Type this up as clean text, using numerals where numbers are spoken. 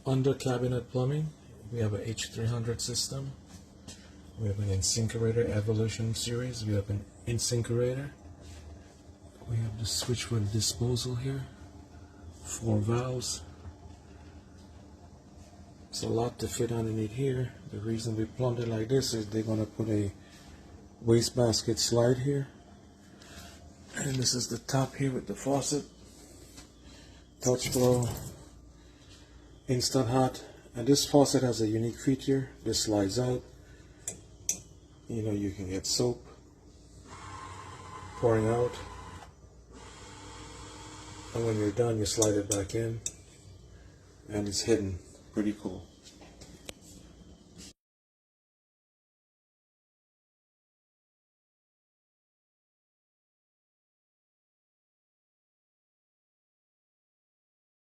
Under cabinet plumbing, we have a H300 system. We have an InSinkErator Evolution series. We have an InSinkErator. We have the switch for the disposal here. 4 valves. It's a lot to fit underneath here. The reason we plumbed it like this is they're going to put a wastebasket slide here. And this is the top here with the faucet. Touch flow. Instant hot. And this faucet has a unique feature. This slides out. You know, you can get soap pouring out, and when you're done you slide it back in and it's hidden. Pretty cool.